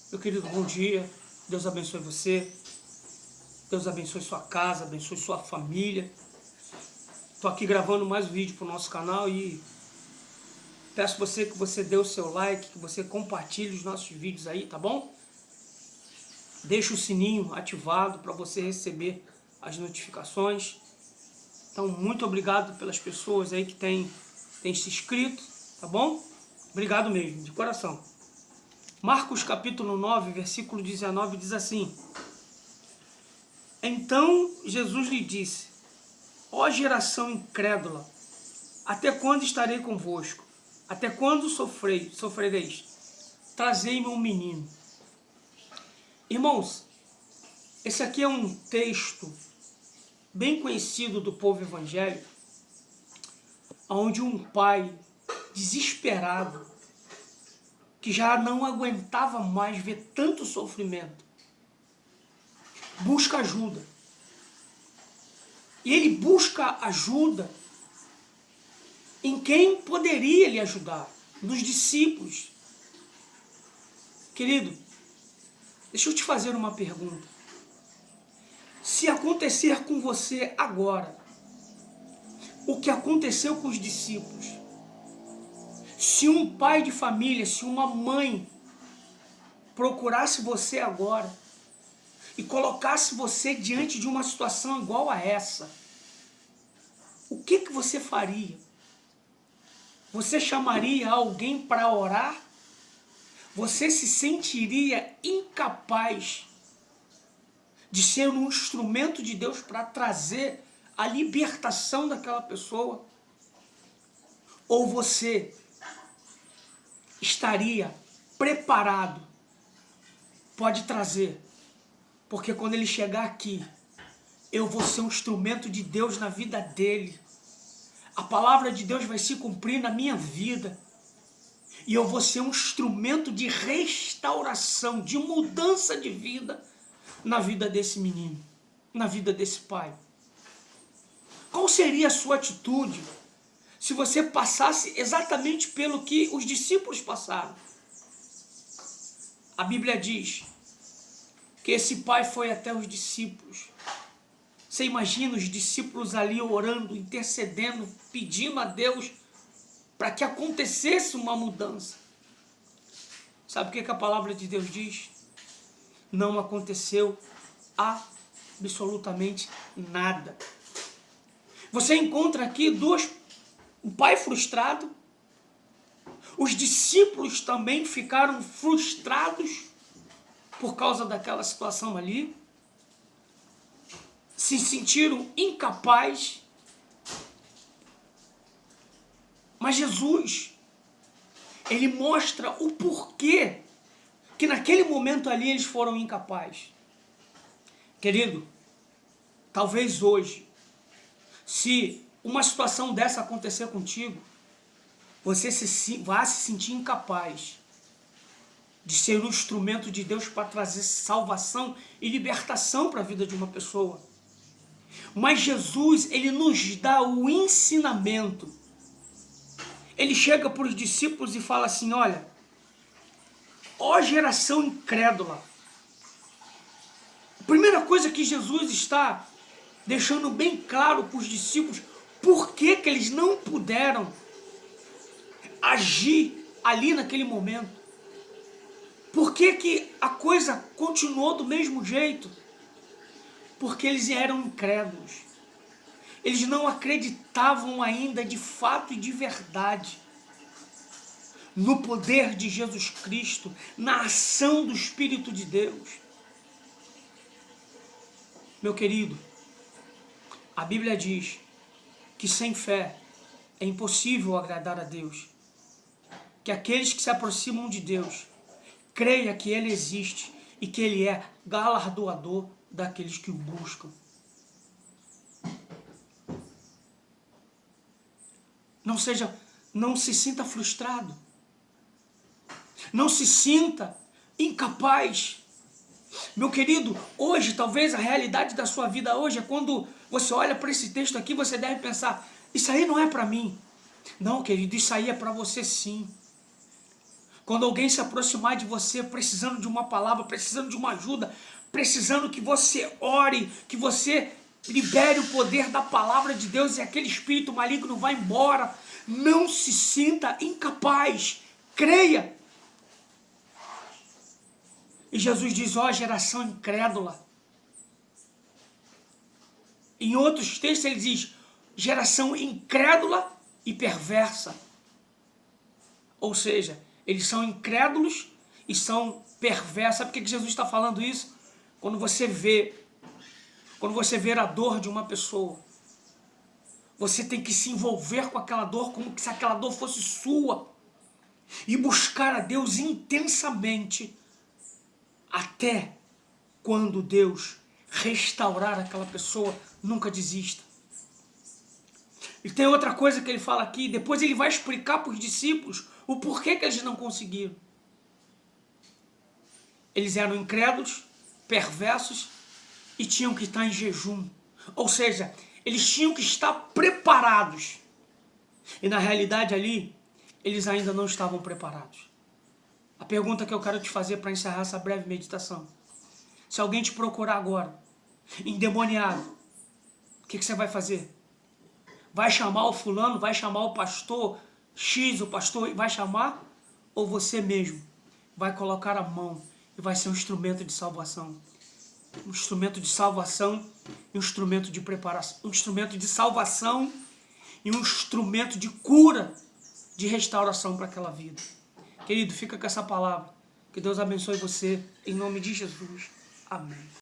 Meu querido, bom dia. Deus abençoe você. Deus abençoe sua casa, abençoe sua família. Estou aqui gravando mais um vídeo para o nosso canal e peço você que você dê o seu like, que você compartilhe os nossos vídeos aí, tá bom? Deixa o sininho ativado para você receber as notificações. Então, muito obrigado pelas pessoas aí que têm se inscrito, tá bom? Obrigado mesmo, de coração. Marcos capítulo 9, versículo 19 diz assim: Então Jesus lhe disse: Ó geração incrédula, até quando estarei convosco? Até quando sofrereis? Trazei-me um menino. Irmãos, esse aqui é um texto bem conhecido do povo evangélico, onde um pai desesperado, que já não aguentava mais ver tanto sofrimento, busca ajuda. E ele busca ajuda em quem poderia lhe ajudar, nos discípulos. Querido, deixa eu te fazer uma pergunta. Se acontecer com você agora o que aconteceu com os discípulos, se um pai de família, se uma mãe procurasse você agora e colocasse você diante de uma situação igual a essa, o que você faria? Você chamaria alguém para orar? Você se sentiria incapaz de ser um instrumento de Deus para trazer a libertação daquela pessoa? Ou você estaria preparado? Pode trazer, porque quando ele chegar aqui, eu vou ser um instrumento de Deus na vida dele. A palavra de Deus vai se cumprir na minha vida. E eu vou ser um instrumento de restauração, de mudança de vida na vida desse menino, na vida desse pai. Qual seria a sua atitude se você passasse exatamente pelo que os discípulos passaram? A Bíblia diz que esse pai foi até os discípulos. Você imagina os discípulos ali orando, intercedendo, pedindo a Deus para que acontecesse uma mudança. Sabe o que a palavra de Deus diz? Não aconteceu absolutamente nada. Você encontra aqui um pai frustrado. Os discípulos também ficaram frustrados por causa daquela situação ali. Se sentiram incapazes. Mas Jesus, ele mostra o porquê que naquele momento ali eles foram incapazes. Querido, talvez hoje, se uma situação dessa acontecer contigo, você vai se sentir incapaz de ser um instrumento de Deus para trazer salvação e libertação para a vida de uma pessoa. Mas Jesus, ele nos dá o ensinamento. Ele chega para os discípulos e fala assim: olha, ó geração incrédula. A primeira coisa que Jesus está deixando bem claro para os discípulos, por que eles não puderam agir ali naquele momento. Por que a coisa continuou do mesmo jeito? Porque eles eram incrédulos. Eles não acreditavam ainda de fato e de verdade no poder de Jesus Cristo, na ação do Espírito de Deus. Meu querido, a Bíblia diz que sem fé é impossível agradar a Deus. Que aqueles que se aproximam de Deus creia que Ele existe e que Ele é galardoador daqueles que o buscam. Não se sinta frustrado. Não se sinta incapaz. Meu querido, hoje, talvez a realidade da sua vida hoje é quando você olha para esse texto aqui, você deve pensar: isso aí não é para mim. Não, querido, isso aí é para você sim. Quando alguém se aproximar de você precisando de uma palavra, precisando de uma ajuda, precisando que você ore, que você libere o poder da palavra de Deus e aquele espírito maligno vá embora. Não se sinta incapaz. Creia. E Jesus diz, ó, geração incrédula. Em outros textos ele diz, geração incrédula e perversa. Ou seja, eles são incrédulos e são perversos. Sabe por que Jesus está falando isso? Quando você vê a dor de uma pessoa, você tem que se envolver com aquela dor como se aquela dor fosse sua. E buscar a Deus intensamente até quando Deus restaurar aquela pessoa. Nunca desista. E tem outra coisa que ele fala aqui, depois ele vai explicar para os discípulos o porquê que eles não conseguiram. Eles eram incrédulos, perversos e tinham que estar em jejum. Ou seja, eles tinham que estar preparados. E na realidade ali, eles ainda não estavam preparados. A pergunta que eu quero te fazer para encerrar essa breve meditação. Se alguém te procurar agora, endemoniado, o que você vai fazer? Vai chamar o fulano, vai chamar o pastor X, o pastor vai chamar? Ou você mesmo vai colocar a mão e vai ser um instrumento de salvação? Um instrumento de salvação e um instrumento de preparação. Um instrumento de salvação e um instrumento de cura, de restauração para aquela vida. Querido, fica com essa palavra. Que Deus abençoe você, em nome de Jesus. Amém.